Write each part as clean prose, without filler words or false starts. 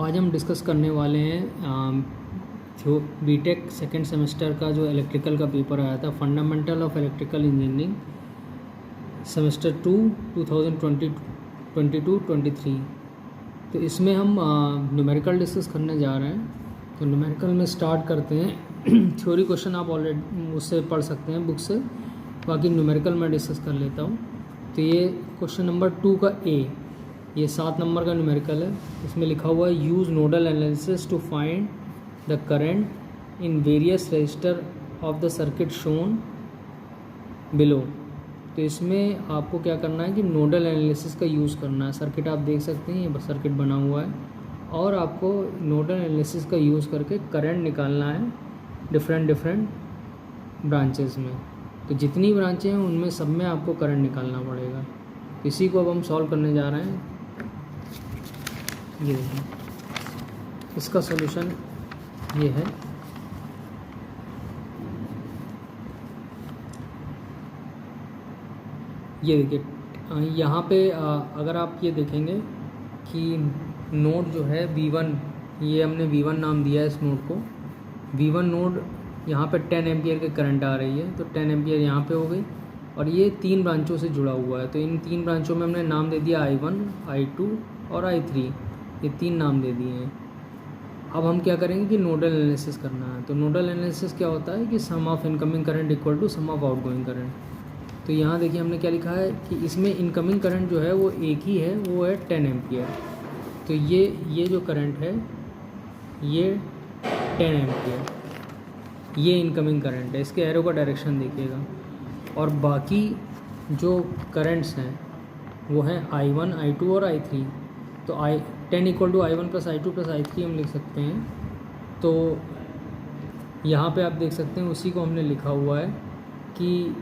आज हम डिस्कस करने वाले हैं जो बीटेक सेकेंड सेमेस्टर का जो इलेक्ट्रिकल का पेपर आया था, fundamental of electrical engineering semester 2 2022-23। तो इसमें हम न्यूमेरिकल डिस्कस करने जा रहे हैं। तो न्यूमेरिकल में स्टार्ट करते हैं। थ्योरी क्वेश्चन आप ऑलरेडी उससे पढ़ सकते हैं बुक से, बाकी न्यूमेरिकल में डिस्कस कर लेता हूँ। तो ये क्वेश्चन नंबर 2 का ए, ये 7 नंबर का न्यूमेरिकल है। इसमें लिखा हुआ है use nodal analysis to find the current in various resistor of the circuit shown below. तो इसमें आपको क्या करना है कि नोडल एनालिसिस का यूज़ करना है। सर्किट आप देख सकते हैं, ये सर्किट बना हुआ है और आपको नोडल एनालिसिस का यूज़ करके करंट निकालना है डिफरेंट ब्रांचेस में। तो जितनी ब्रांचें हैं उनमें सब में आपको करंट निकालना पड़ेगा। इसी को अब हम सॉल्व करने जा रहे हैं। ये देखिए, इसका सॉल्यूशन ये है। ये देखिए, यहाँ पे अगर आप ये देखेंगे कि नोड जो है V1, ये हमने V1 नाम दिया है इस नोड को। V1 नोड यहाँ पे 10 एम्पियर के करंट आ रही है, तो 10 एम्पियर यहाँ पे हो गई और ये 3 ब्रांचों से जुड़ा हुआ है। तो इन 3 ब्रांचों में हमने नाम दे दिया I1, I2 और I3, ये 3 नाम दे दिए हैं। अब हम क्या करेंगे कि नोडल एनालिसिस करना है। तो नोडल एनालिसिस क्या होता है कि sum of incoming current equal to sum of outgoing current. तो यहाँ देखिए हमने क्या लिखा है कि इसमें इनकमिंग करंट जो है वो एक ही है, वो है 10 एम्पियर। तो ये जो करंट है ये 10 एम्पियर, ये इनकमिंग करंट है। इसके एरो का डायरेक्शन देखिएगा। और बाकी जो करंट्स हैं वो हैं I1, I2 और I3। तो 10 equal to I1 plus I2 plus I3 हम लिख सकते हैं। तो यहाँ पे आप देख सकते हैं उसी को हमने लिखा हुआ है कि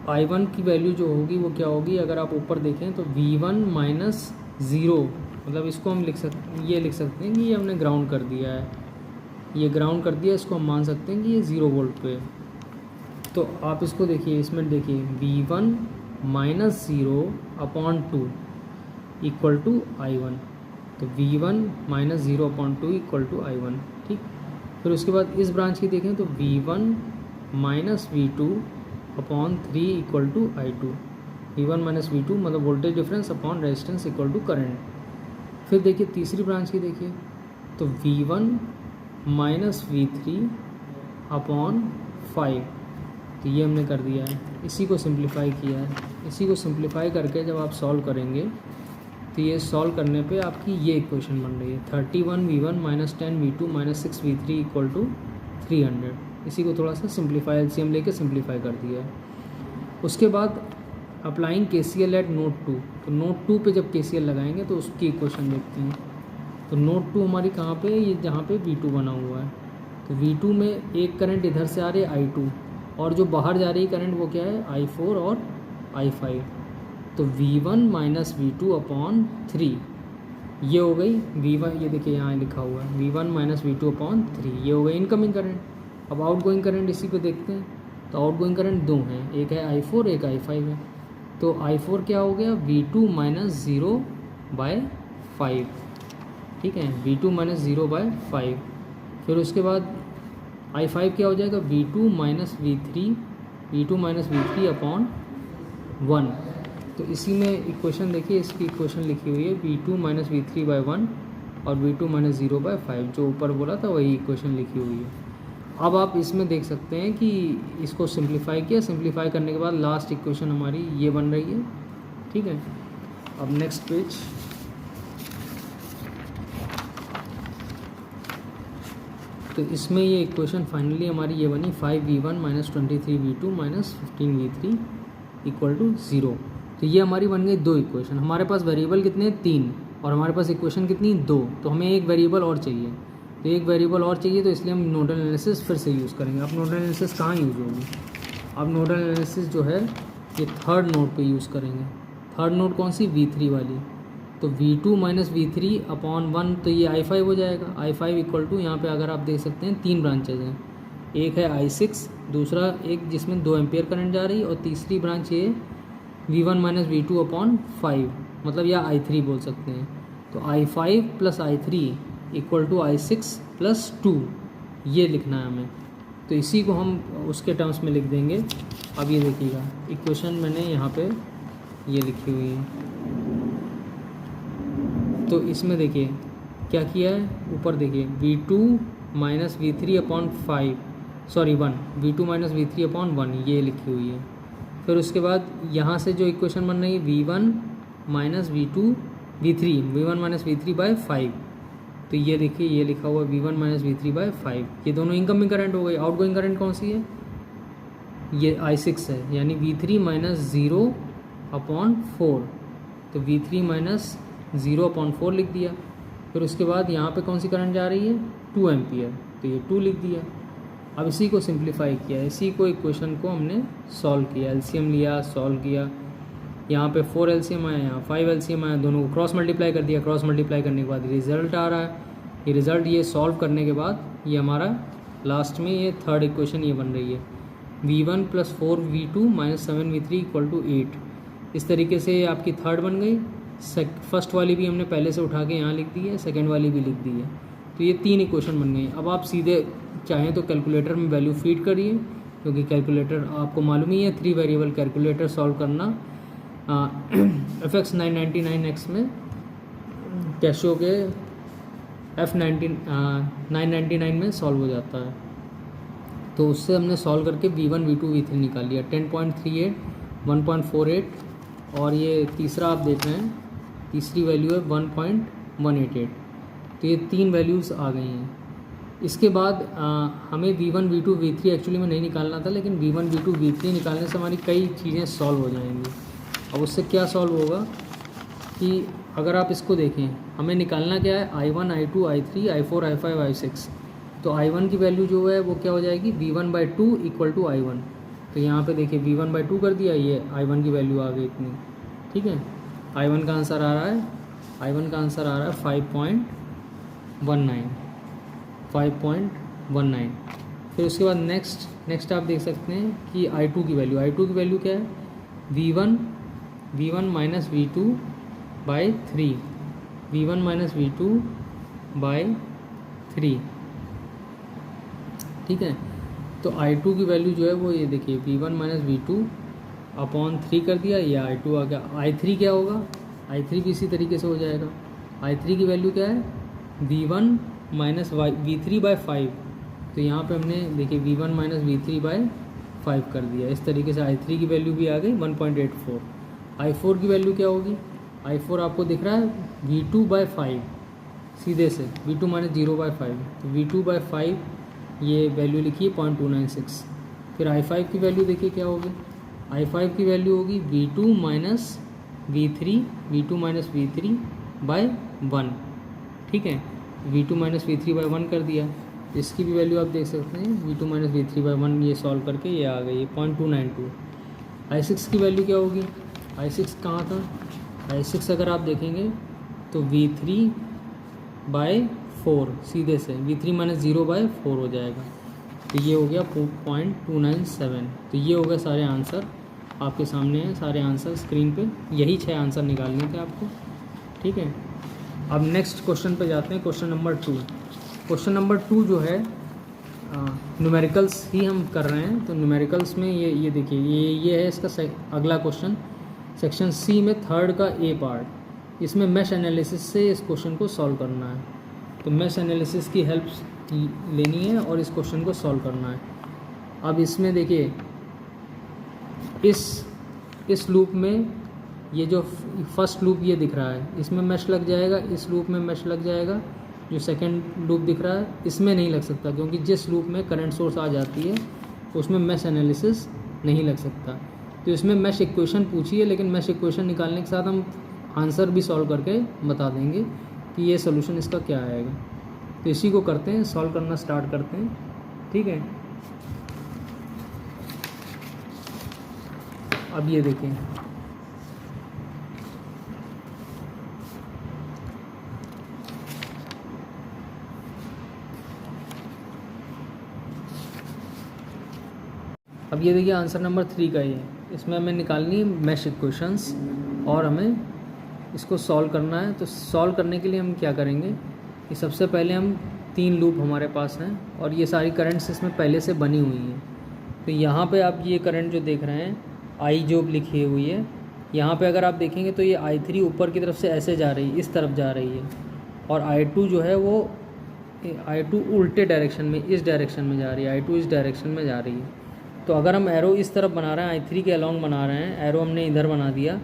I1 की वैल्यू जो होगी वो क्या होगी। अगर आप ऊपर देखें तो V1 माइनस 0, मतलब इसको हम लिख सकते हैं कि ये हमने ग्राउंड कर दिया है, ये ग्राउंड कर दिया। इसको हम मान सकते हैं कि ये 0 वोल्ट पे। तो आप इसको देखिए, इसमें देखिए V1 minus 0 upon 2 equal to I1। तो V1 minus 0 upon 2 equal to I1, ठीक। फिर उसके बाद इस ब्रांच की देखें तो V1 minus V2 upon 3 equal to I2। V1 minus V2 मतलब voltage difference upon resistance equal to current. फिर देखिए तीसरी ब्रांच की देखिए तो V1 माइनस V3 अपॉन 5। तो ये हमने कर दिया है, इसी को सिंप्लीफाई किया है। इसी को सिंप्लीफाई करके जब आप सॉल्व करेंगे तो ये सॉल्व करने पे आपकी ये इक्वेशन बन रही है 31 V1 minus 10 V2 minus 6 V3 equal to 300। इसी को थोड़ा सा सिंप्लीफाई एलसीएम लेके सिंप्लीफाई कर दिया है। उसके बाद अप्लाइंग KCL एट नोड 2। तो नोड 2 पे जब KCL लगाएंगे तो उसकी इक्वेशन देखते हैं। तो नोड 2 हमारी कहाँ पे है, ये जहाँ पे V2 बना हुआ है। तो V2 में एक करंट इधर से आ रही है I2, और जो बाहर जा रही करंट वो क्या है I4 और I5। तो V1 माइनस V2 अपॉन 3 ये हो गई V1, ये देखिए यहाँ लिखा हुआ है V1 माइनस V2 अपॉन 3, ये हो गई इनकमिंग करंट। अब आउटगोइंग करंट इसी को देखते हैं। तो आउटगोइंग करंट 2 हैं, एक है I4 एक I5 है। तो I4 क्या हो गया V2 माइनस 0/5, ठीक है, V2 माइनस 0/5। फिर उसके बाद I5 क्या हो जाएगा V2 माइनस V3 अपॉन 1। तो इसी में इक्वेशन देखिए, इसकी इक्वेशन लिखी हुई है V2 माइनस V3/1 और V2 माइनस 0/5। जो ऊपर बोला था वही इक्वेशन लिखी हुई है। अब आप इसमें देख सकते हैं कि इसको सिंप्लीफाई किया, सिंप्लीफाई करने के बाद लास्ट इक्वेशन हमारी ये बन रही है, ठीक है। अब नेक्स्ट पेज, तो इसमें ये इक्वेशन फाइनली हमारी ये बनी 5V1 minus 23V2 minus 15V3 equal to 0। तो ये हमारी बन गई 2 इक्वेशन। हमारे पास वेरिएबल कितने हैं 3, और हमारे पास इक्वेशन कितनी 2। तो हमें एक वेरिएबल और चाहिए। तो एक वेरिएबल और चाहिए, तो इसलिए हम नोडल एनालिसिस फिर से यूज़ करेंगे। अब नोडल एनालिसिस कहाँ यूज़ होगी, अब नोडल एनालिसिस जो है ये थर्ड नोड पे यूज़ करेंगे। थर्ड नोड कौन सी, V3 वाली। तो V2 माइनस V3 अपॉन 1, तो ये I5 हो जाएगा। I5 इक्वल टू, यहाँ पे अगर आप देख सकते हैं 3 ब्रांचेज हैं, एक है I6, दूसरा एक जिसमें 2 एम्पियर करंट जा रही है, और तीसरी ब्रांच ये V1 माइनस V2 अपॉन 5, मतलब या I3 बोल सकते हैं। तो I5 plus I3 equal to I6 plus 2, ये लिखना है हमें। तो इसी को हम उसके टर्म्स में लिख देंगे। अब ये देखिएगा इक्वेशन मैंने यहाँ पे ये लिखी हुई है। तो इसमें देखिए क्या किया है, ऊपर देखिए V2 minus V3 upon 1, V2 minus V3 upon 1 ये लिखी हुई है। फिर उसके बाद यहाँ से जो इक्वेशन बन रही है V1 minus V1 minus V3 by 5, तो ये देखिए ये लिखा हुआ V1 माइनस V3 बाई 5, ये दोनों इनकमिंग करंट हो गई। आउटगोइंग करंट कौन सी है, ये I6 है, यानी V3 माइनस 0 अपॉन 4, तो V3 माइनस 0 अपॉन 4 लिख दिया। फिर उसके बाद यहाँ पे कौन सी करंट जा रही है, 2 एम्पियर, तो ये 2 लिख दिया। अब इसी को सिंप्लीफाई किया, इसी को इक्वेशन को हमने सॉल्व किया, एलसीएम लिया, सॉल्व किया। यहाँ पे 4 एलसीएम आया, यहाँ 5 एलसीएम आया, दोनों को क्रॉस मल्टीप्लाई कर दिया। क्रॉस मल्टीप्लाई करने के बाद रिजल्ट आ रहा है। ये रिज़ल्ट ये सॉल्व करने के बाद ये हमारा लास्ट में ये थर्ड इक्वेशन ये बन रही है, V1 plus 4V2 minus 7V3 equal to 8। इस तरीके से आपकी थर्ड बन गई। फर्स्ट वाली भी हमने पहले से उठा के यहाँ लिख दी है, सेकेंड वाली भी लिख दी है। तो ये 3 इक्वेशन बन गई। अब आप सीधे चाहें तो कैलकुलेटर में वैल्यू फीड करिए, क्योंकि कैलकुलेटर आपको मालूम ही है 3 वेरिएबल कैलकुलेटर सॉल्व करना FX 999X में कैशियो के F999 में सॉल्व हो जाता है। तो उससे हमने सॉल्व करके V1 V2 V3 निकाल लिया, 10.38 1.48 और ये तीसरा आप देख रहे हैं, तीसरी वैल्यू है 1.188। तो ये 3 वैल्यूज़ आ गई हैं। इसके बाद हमें V1 V2 V3 एक्चुअली में नहीं निकालना था, लेकिन V1 V2 V3 निकालने से हमारी कई चीज़ें सॉल्व हो जाएंगी। अब उससे क्या सॉल्व होगा कि अगर आप इसको देखें, हमें निकालना क्या है, I1 I2 I3 I4 I5 I6। तो I1 की वैल्यू जो है वो क्या हो जाएगी, V1/2 इक्वल टू I1। तो यहाँ पे देखिए V1/2 कर दिया, ये I1 की वैल्यू आ गई इतनी, ठीक है। I1 का आंसर आ रहा है, I1 का आंसर आ रहा है 5.19। फिर उसके बाद नेक्स्ट आप देख सकते हैं कि I2 की वैल्यू क्या है, V1 minus V2 by 3, V1 minus V2 by 3, ठीक है। तो I2 की वैल्यू जो है वो ये देखिए V1 माइनस V2 अपॉन 3 कर दिया, ये I2 आ गया। I3 क्या होगा, I3 भी इसी तरीके से हो जाएगा। I3 की वैल्यू क्या है, V1 माइनस V3 बाई 5, तो यहाँ पे हमने देखिए V1 माइनस V3 बाई 5 कर दिया। इस तरीके से I3 की वैल्यू भी आ गई 1.84। I4 की वैल्यू क्या होगी, I4 आपको दिख रहा है V2 बाई 5, सीधे से V2 माइनस 0/5, तो V2 बाई 5 ये वैल्यू लिखी है 0.296। फिर I5 की वैल्यू देखिए क्या होगी, I5 की वैल्यू होगी V2 माइनस V3 बाई 1, ठीक है। V2 माइनस V3 बाई 1 कर दिया। इसकी भी वैल्यू आप देख सकते हैं, V2 माइनस V3 बाई 1 ये सॉल्व करके ये आ गई 0.292। I6 की वैल्यू क्या होगी, I6 कहाँ था, I6 अगर आप देखेंगे तो V3 बाई 4, सीधे से V3 माइनस 0/4 हो जाएगा। तो ये हो गया 0.297। तो ये हो गए सारे आंसर, आपके सामने हैं सारे आंसर स्क्रीन पे। यही 6 आंसर निकालने थे आपको, ठीक है। अब नेक्स्ट क्वेश्चन पे जाते हैं, क्वेश्चन नंबर 2। क्वेश्चन नंबर 2 जो है न्यूमेरिकल्स ही हम कर रहे हैं। तो न्यूमेरिकल्स में ये देखिए ये है इसका अगला क्वेश्चन, सेक्शन सी में थर्ड का ए पार्ट। इसमें मैश एनालिसिस से इस क्वेश्चन को सॉल्व करना है। तो मैश एनालिसिस की हेल्प लेनी है और इस क्वेश्चन को सॉल्व करना है। अब इसमें देखिए इस लूप में ये जो फर्स्ट लूप ये दिख रहा है, इसमें मैश लग जाएगा, इस लूप में मैश लग जाएगा। जो सेकंड लूप दिख रहा है इसमें नहीं लग सकता, क्योंकि जिस लूप में करंट सोर्स आ जाती है उसमें मैश एनालिसिस नहीं लग सकता। तो इसमें मैश इक्वेशन पूछी है, लेकिन मैश इक्वेशन निकालने के साथ हम आंसर भी सॉल्व करके बता देंगे कि ये सोल्यूशन इसका क्या आएगा। तो इसी को करते हैं, सॉल्व करना स्टार्ट करते हैं, ठीक है। अब ये देखें, अब ये देखिए आंसर नंबर 3 का ये, इसमें हमें निकालनी मैश इक्वेशंस और हमें इसको सॉल्व करना है। तो सॉल्व करने के लिए हम क्या करेंगे कि सबसे पहले हम 3 लूप हमारे पास हैं और ये सारी करंट्स इसमें पहले से बनी हुई हैं। तो यहाँ पे आप ये करंट जो देख रहे हैं आई जो लिखी हुई है, यहाँ पे अगर आप देखेंगे तो ये I3 ऊपर की तरफ से ऐसे जा रही है, इस तरफ जा रही है, और I2 जो है वो I2 उल्टे डायरेक्शन में, इस डायरेक्शन में जा रही है, I2 इस डायरेक्शन में जा रही है। तो अगर हम एरो इस तरफ बना रहे हैं, I3 के अलॉन्ग बना रहे हैं, एरो हमने इधर बना दिया,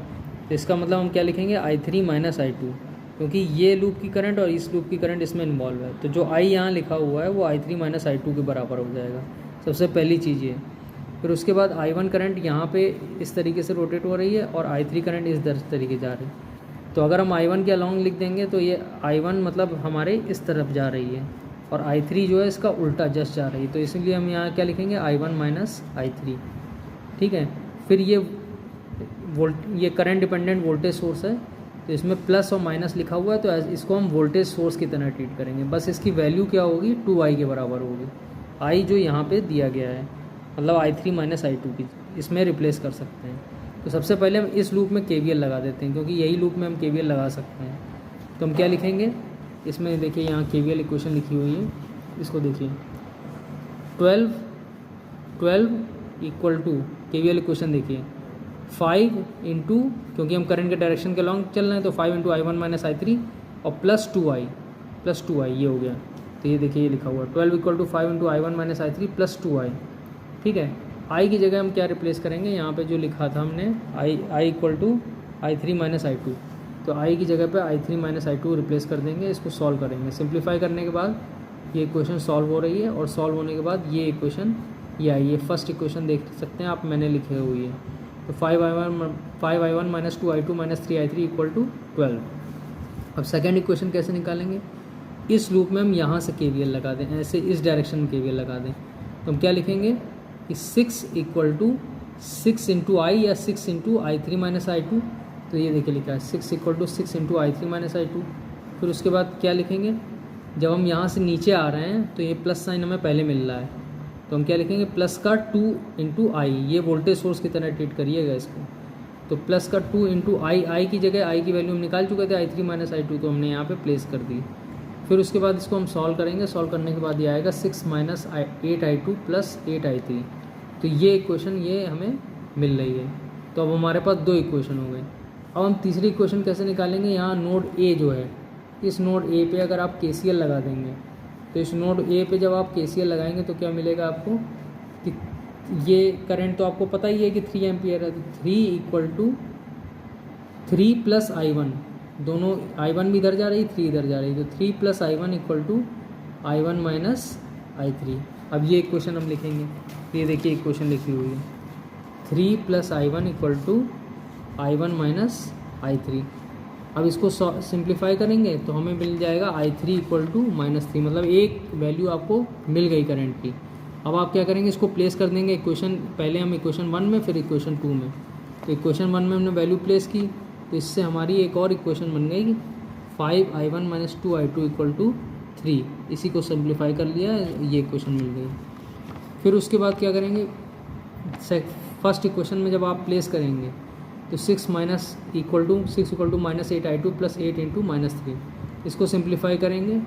तो इसका मतलब हम क्या लिखेंगे I3 माइनस I2, क्योंकि ये लूप की करंट और इस लूप की करंट इसमें इन्वॉल्व है। तो जो I यहाँ लिखा हुआ है वो I3 माइनस I2 के बराबर हो जाएगा, सबसे पहली चीज़ ये। फिर उसके बाद I1 करंट यहाँ पे इस तरीके से रोटेट हो रही है और I3 करंट इस तरीके जा रही है। तो अगर हम I1 के अलॉन्ग लिख देंगे तो ये I1 मतलब हमारे इस तरफ जा रही है और I3 जो है इसका उल्टा जस्ट जा रही है। तो इसलिए हम यहाँ क्या लिखेंगे I1 माइनस I3, ठीक है। फिर ये करंट डिपेंडेंट वोल्टेज सोर्स है, तो इसमें प्लस और माइनस लिखा हुआ है, तो इसको हम वोल्टेज सोर्स की तरह ट्रीट करेंगे। बस इसकी वैल्यू क्या होगी, 2I के बराबर होगी। I जो यहाँ पे दिया गया है, मतलब I3 माइनस I2 की, इसमें रिप्लेस कर सकते हैं। तो सबसे पहले हम इस लूप में KVL लगा देते हैं, क्योंकि यही लूप में हम KVL लगा सकते हैं। तो हम क्या लिखेंगे इसमें, देखिए यहाँ KVL इक्वेशन लिखी हुई है, इसको देखिए 12 इक्वल टू, KVL इक्वेशन देखिए 5 इंटू, क्योंकि हम करंट के डायरेक्शन के लॉन्ग चल रहे हैं, तो 5 इंटू I1 माइनस I3 और प्लस 2I ये हो गया। तो ये देखिए ये लिखा हुआ है 12 equal to 5 into I1 minus I3 plus 2I, ठीक है। I की जगह हम क्या रिप्लेस करेंगे, यहाँ पे जो लिखा था हमने I equal to I3 minus I2, तो I की जगह पे I3 माइनस I2 रिप्लेस कर देंगे। इसको सॉल्व करेंगे, सिंप्लीफाई करने के बाद ये इक्वेशन सॉल्व हो रही है, और सॉल्व होने के बाद ये इक्वेशन ये फर्स्ट इक्वेशन देख सकते हैं आप, मैंने लिखे हुई है। तो 5I1 minus 2I2 minus 3I3 equal to 12। अब सेकेंड इक्वेशन कैसे निकालेंगे, इस लूप में हम यहाँ से KVL लगा दें, ऐसे इस डायरेक्शन में KVL लगा दें। तो हम क्या लिखेंगे कि 6 इक्वल टू 6 इंटू I या 6 इंटू I3 माइनस I2, तो ये देखिए लिखा है 6 equal to 6 into I3 minus I2। फिर उसके बाद क्या लिखेंगे, जब हम यहाँ से नीचे आ रहे हैं तो ये प्लस साइन हमें पहले मिल रहा है, तो हम क्या लिखेंगे प्लस का 2 इंटू I, ये वोल्टेज सोर्स की तरह ट्रीट करिएगा इसको। तो प्लस का 2 इंटू I की जगह I की वैल्यू हम निकाल चुके थे I3 माइनस I2, तो हमने यहाँ पे प्लेस कर दी। फिर उसके बाद इसको हम सॉल्व करेंगे, सॉल्व करने के बाद ये आएगा 6 माइनस 8I2 प्लस 8I3। तो ये इक्वेशन ये हमें मिल रही है। तो अब हमारे पास 2 इक्वेशन हो गए। अब हम तीसरी इक्वेशन कैसे निकालेंगे, यहाँ नोड A जो है, इस नोड A पे अगर आप KCL लगा देंगे, तो इस नोड A पे जब आप KCL लगाएंगे तो क्या मिलेगा आपको कि ये करंट तो आपको पता ही है कि 3 एम्पियर है, तो 3 इक्वल टू 3 प्लस I1, दोनों I1 भी इधर जा रही, 3 इधर जा रही, तो 3 plus I1 equal to I1 minus I3। अब ये इक्वेशन हम लिखेंगे, ये देखिए इक्वेशन लिखी हुई है 3 plus I1 equal to I1 minus I3। अब इसको सिंप्लीफाई करेंगे तो हमें मिल जाएगा I3 इक्वल टू -3, मतलब एक वैल्यू आपको मिल गई करंट की। अब आप क्या करेंगे, इसको प्लेस कर देंगे इक्वेशन, पहले हम इक्वेशन 1 में फिर इक्वेशन 2 में। तो इक्वेशन 1 में हमने वैल्यू प्लेस की, तो इससे हमारी एक और इक्वेशन बन गई 5I1 minus 2I2 equal to 3। इसी को सिंप्लीफाई कर लिया, ये इक्वेशन मिल गई। फिर उसके बाद क्या करेंगे, फर्स्ट इक्वेशन में जब आप प्लेस करेंगे तो 6 equal to minus 8I2 plus 8 into -3। इसको सिंप्लीफाई करेंगे,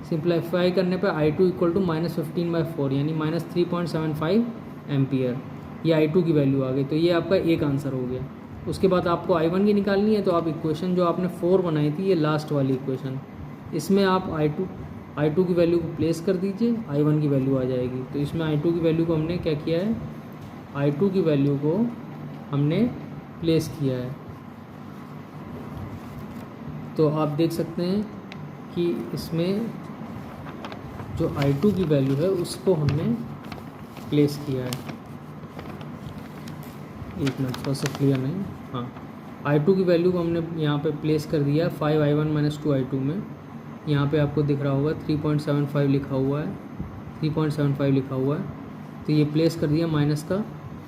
सिंप्लीफाई करने पे I2 इक्वल टू -15/4 यानी -3.75 एम्पियर, ये I2 की वैल्यू आ गई। तो ये आपका एक आंसर हो गया। उसके बाद आपको I1 की निकालनी है, तो आप इक्वेशन जो आपने 4 बनाई थी, ये लास्ट वाली इक्वेशन, इसमें आप I2 की वैल्यू को प्लेस कर दीजिए, I1 की वैल्यू आ जाएगी। तो इसमें I2 की वैल्यू को हमने क्या किया है, I2 की वैल्यू को हमने प्लेस किया है। तो आप देख सकते हैं कि इसमें जो I2 की वैल्यू है उसको हमने प्लेस किया है। एक मिनट, थोड़ा सा क्लियर नहीं, हाँ, I2 की वैल्यू को हमने यहाँ पे प्लेस कर दिया 5I1 माइनस 2I2 में। यहाँ पे आपको दिख रहा होगा 3.75 लिखा हुआ है, 3.75 लिखा हुआ है, तो ये प्लेस कर दिया माइनस का,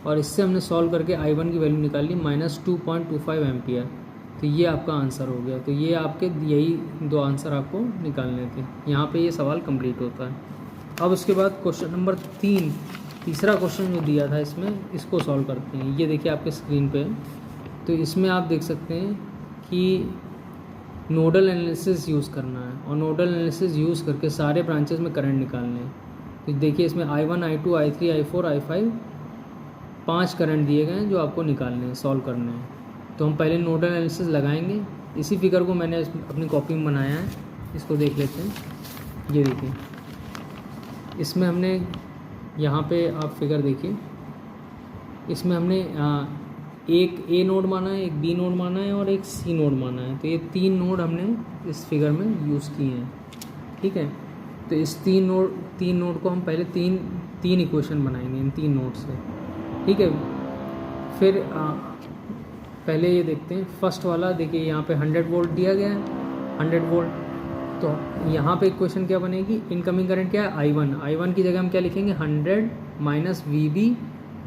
और इससे हमने सॉल्व करके I1 की वैल्यू निकाल ली -2.25 एम्पियर। तो ये आपका आंसर हो गया। तो ये आपके यही 2 आंसर आपको निकालने थे। यहाँ पे ये सवाल कंप्लीट होता है। अब उसके बाद क्वेश्चन नंबर 3, तीसरा क्वेश्चन जो दिया था इसमें, इसको सॉल्व करते हैं। ये देखिए आपके स्क्रीन पे, तो इसमें आप देख सकते हैं कि नोडल एनालिसिस यूज़ करना है, और नोडल एनालिसिस यूज़ करके सारे ब्रांचेस में करंट निकालने हैं। तो देखिए इसमें I1, I2, I3, I4, I5 5 current दिए गए हैं जो आपको निकालने हैं, सॉल्व करने हैं। तो हम पहले नोडल एनालिसिस लगाएंगे। इसी फिगर को मैंने अपनी कॉपी में बनाया है, इसको देख लेते हैं। ये देखिए, इसमें हमने यहाँ पे आप फिगर देखिए, इसमें हमने एक ए नोड माना है, एक बी नोड माना है और एक सी नोड माना है। तो ये 3 नोड हमने इस फिगर में यूज़ किए हैं, ठीक है। तो इस 3 नोड को हम पहले तीन इक्वेशन बनाएंगे इन 3 नोड से, ठीक है। फिर पहले ये देखते हैं फर्स्ट वाला। देखिए यहाँ पे 100 वोल्ट दिया गया है, 100 वोल्ट। तो यहाँ पे इक्वेशन क्या बनेगी, इनकमिंग करंट क्या है I1 की जगह हम क्या लिखेंगे 100 माइनस VB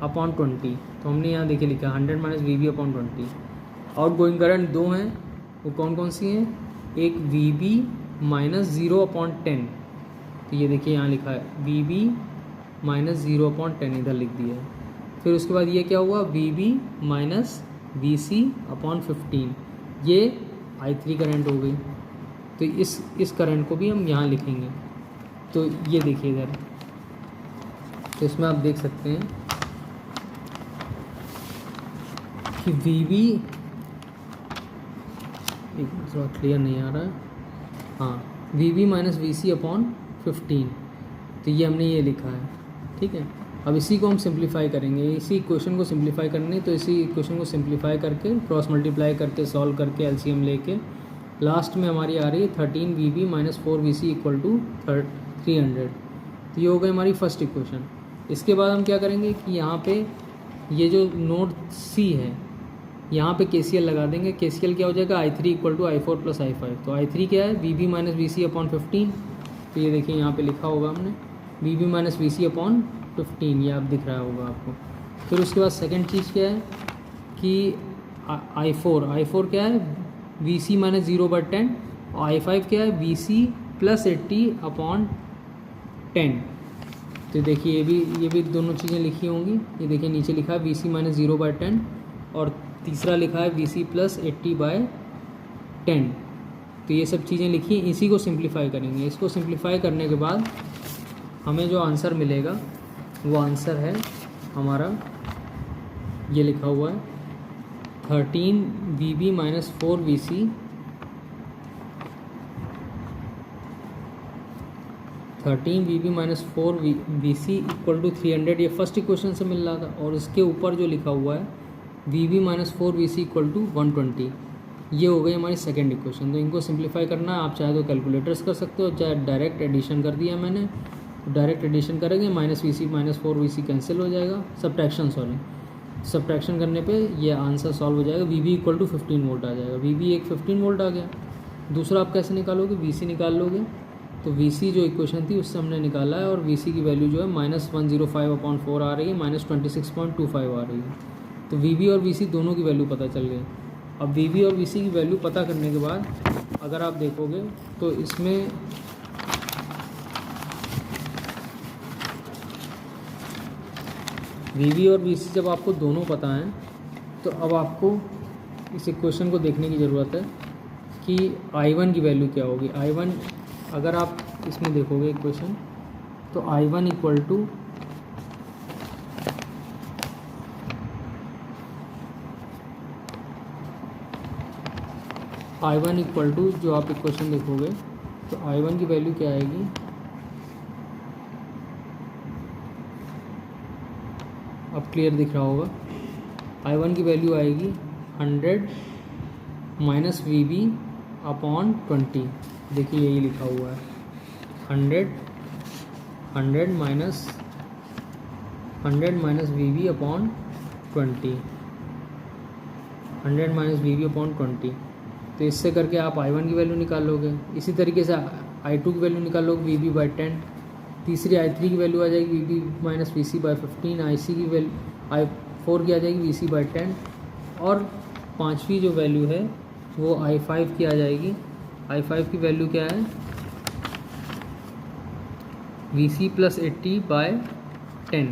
अपॉन 20। तो हमने यहाँ देखिए लिखा 100 minus VB upon 20। Out going current 2 हैं, वो कौन कौन सी हैं, एक VB माइनस 0 अपॉन 10। तो ये देखिए यहाँ लिखा है VB माइनस 0 अपॉन 10, इधर लिख दिया है। फिर उसके बाद ये क्या हुआ, VB माइनस VC अपॉन 15, ये I3 करंट हो गई। तो इस करंट को भी हम यहाँ लिखेंगे। तो ये देखिए इधर, तो इसमें आप देख सकते हैं कि VB एक थोड़ा क्लियर नहीं आ रहा है, हाँ, VB माइनस VC अपॉन 15। तो ये हमने ये लिखा है, ठीक है। अब इसी को हम सिंप्लीफाई करेंगे, इसी इक्वेशन को सिंप्लीफाई करने। तो इसी इक्वेशन को सिंप्लीफाई करके क्रॉस मल्टीप्लाई करके सॉल्व करके एलसीएम लेके लास्ट में हमारी आ रही है 13 VB minus 4 VC equal to 300। तो ये हो गई हमारी फर्स्ट इक्वेशन। इसके बाद हम क्या करेंगे कि यहाँ पे ये जो नोड C है यहाँ पे KCL लगा देंगे। KCL क्या हो जाएगा, I3 equal to I4 plus I5। तो I3 क्या है, VB माइनस VC अपॉन 15। तो ये देखिए यहाँ पे लिखा होगा हमने VB माइनस VC अपॉन 15, ये आप दिख रहा होगा आपको। फिर उसके बाद सेकंड चीज़ क्या है कि I4 क्या है, VC माइनस 0/10, और I5 क्या है, VC प्लस 80 अपॉन 10। तो देखिए ये भी दोनों चीज़ें लिखी होंगी। ये देखिए नीचे लिखा है VC माइनस 0/10 और तीसरा लिखा है VC प्लस 80/10। तो ये सब चीज़ें लिखी, इसी को सिंप्लीफाई करेंगे। इसको सिंप्लीफाई करने के बाद हमें जो आंसर मिलेगा वो आंसर है हमारा, ये लिखा हुआ है 13 VB minus 4 VC 13 VB minus 4 VC equal to 300। ये फर्स्ट इक्वेशन से मिल रहा था। और इसके ऊपर जो लिखा हुआ है VB minus 4 VC equal to 120, ये हो गई हमारी सेकेंड इक्वेशन। तो इनको सिंप्लीफाई करना है, आप चाहे तो कैलकुलेटर्स कर सकते हो, चाहे डायरेक्ट एडिशन कर दिया मैंने। डायरेक्ट एडिशन करेंगे minus VC minus 4 VC cancel हो जाएगा, सब्ट्रैक्शन करने पे ये आंसर सॉल्व हो जाएगा। VB इक्वल टू 15 वोल्ट आ जाएगा। VB एक 15 वोल्ट आ गया। दूसरा आप कैसे निकालोगे, VC निकाल लोगे। तो VC जो इक्वेशन थी उससे हमने निकाला है, और VC की वैल्यू जो है माइनस 105/4 आ रही है, माइनस 26.25 आ रही है। तो VB और VC दोनों की वैल्यू पता चल गई। अब VB और VC की वैल्यू पता करने के बाद अगर आप देखोगे तो इसमें VB और VC जब आपको दोनों पता हैं तो अब आपको इस इक्वेशन को देखने की ज़रूरत है कि I1 की वैल्यू क्या होगी। I1 अगर आप इसमें देखोगे इक्वेशन, तो I1 इक्वल टू जो आप इक्वेशन देखोगे तो I1 की वैल्यू क्या आएगी, अब क्लियर दिख रहा होगा। I1 की वैल्यू आएगी 100 माइनस VB अपॉन 20। देखिए यही लिखा हुआ है 100 minus VB upon 20, 100 minus VB upon 20। तो इससे करके आप I1 की वैल्यू निकाल लोगे। इसी तरीके से I2 की वैल्यू निकाल लोगे VB/10। तीसरी I3 की वैल्यू आ जाएगी VB माइनस VC/15। IC की वैल्यू I4 की आ जाएगी VC/10। और पांचवी जो वैल्यू है वो I5 की आ जाएगी। I5 की वैल्यू क्या है, VC प्लस 80/10,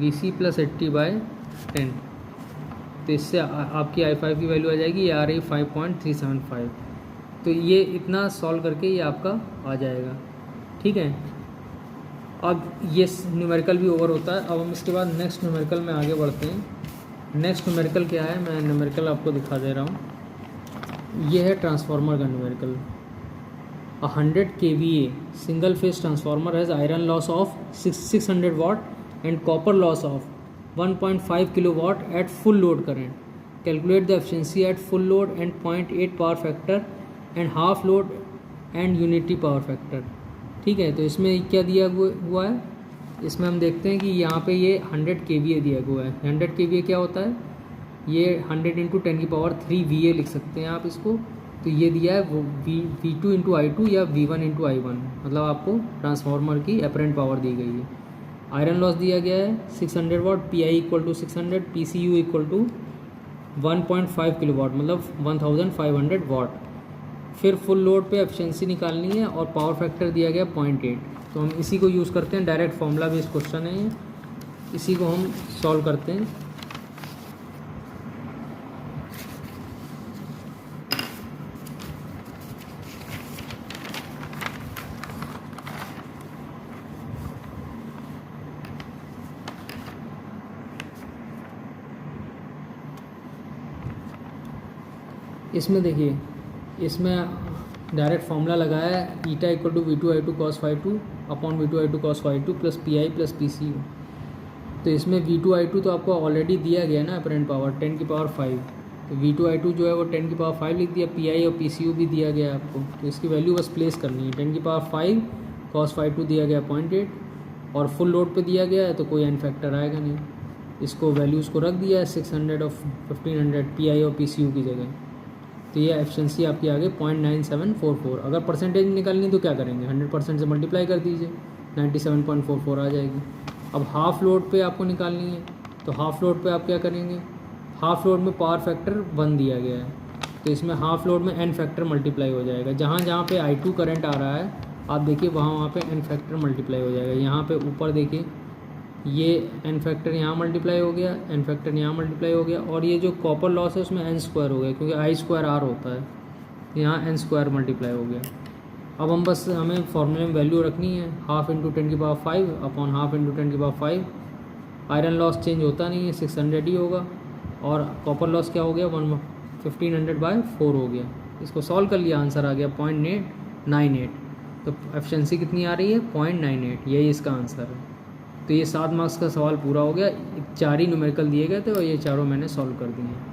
VC प्लस 80/10। तो इससे आपकी I5 की वैल्यू आ जाएगी, ये आ रही 5.375। तो ये इतना सॉल्व करके ये आपका आ जाएगा, ठीक है। अब ये न्यूमेरिकल भी ओवर होता है। अब हम इसके बाद नेक्स्ट न्यूमेरिकल में आगे बढ़ते हैं। नेक्स्ट न्यूमेरिकल क्या है, मैं न्यूमेरिकल आपको दिखा दे रहा हूँ। ये है ट्रांसफार्मर का numerical. 100 kVA single phase transformer has iron loss of 600 watt and copper loss of 1.5 kilowatt at full load current. Calculate the efficiency at full load and 0.8 power factor and half load and unity power factor। ठीक है, तो इसमें क्या दिया हुआ है, इसमें हम देखते हैं कि यहाँ पे ये 100 kVA दिया हुआ है। 100 kVA क्या होता है, ये 100 × 10⁻³ VA लिख सकते हैं आप इसको। तो ये दिया है वो V2 × I2 या V1 × I1, मतलब आपको ट्रांसफार्मर की अपरेंट पावर दी गई है। आयरन लॉस दिया गया है 600 वाट, PI = 600, PCU = 1.5 किलोवाट, मतलब 1500 वाट। फिर फुल लोड पे एफिशिएंसी निकालनी है और पावर फैक्टर दिया गया 0.8। तो हम इसी को यूज़ करते हैं, डायरेक्ट फॉर्मूला बेस्ड क्वेश्चन है ये, इसी को हम सॉल्व करते हैं। इसमें देखिए, इसमें डायरेक्ट फॉर्मूला लगाया है ईटा = V2I2 cos ∅2 upon V2I2 cos ∅2 plus PI plus PCU। तो इसमें V2I2 तो आपको ऑलरेडी दिया गया ना अपरेंट पावर 10⁵। तो V2I2 जो है वो 10⁵ लिख दिया, PI और PCU भी दिया गया आपको। तो इसकी वैल्यू बस प्लेस करनी है। 10⁵ cos ∅2 दिया गया 0.8 और फुल लोड पे दिया गया है तो कोई एन फैक्टर आएगा नहीं। इसको वैल्यूज़ को रख दिया है 600 और 1500 PI और PCU की जगह। तो ये एफिशिएंसी आपकी आ गई 0.9744। अगर परसेंटेज निकालनी तो क्या करेंगे, 100% से मल्टीप्लाई कर दीजिए, 97.44 आ जाएगी। अब हाफ लोड पे आपको निकालनी है, तो हाफ लोड पे आप क्या करेंगे, हाफ लोड में पावर फैक्टर 1 दिया गया है, तो इसमें हाफ लोड में एन फैक्टर मल्टीप्लाई हो जाएगा। जहाँ जहाँ पे I2 करंट आ रहा है आप देखिए वहाँ पे एन फैक्टर मल्टीप्लाई हो जाएगा। यहाँ पे ऊपर देखिए ये एन फैक्टर यहाँ मल्टीप्लाई हो गया, एन फैक्टर यहाँ मल्टीप्लाई हो गया, और ये जो कॉपर लॉस है उसमें n² हो गया, क्योंकि I²R होता है, यहाँ n² मल्टीप्लाई हो गया। अब हम बस हमें फॉर्मूले में वैल्यू रखनी है, 1/2 × 10⁵ अपॉन 1/2 × 10⁵। आयरन लॉस चेंज होता नहीं है, 600 ही होगा, और कॉपर लॉस क्या हो गया 1500/4 हो गया। इसको सॉल्व कर लिया, आंसर आ गया 0.98। तो एफिशिएंसी कितनी आ रही है 0.98, यही इसका आंसर है। तो ये 7 मार्क्स का सवाल पूरा हो गया। 4 ही न्यूमेरिकल दिए गए थे और ये चारों मैंने सॉल्व कर दिए हैं।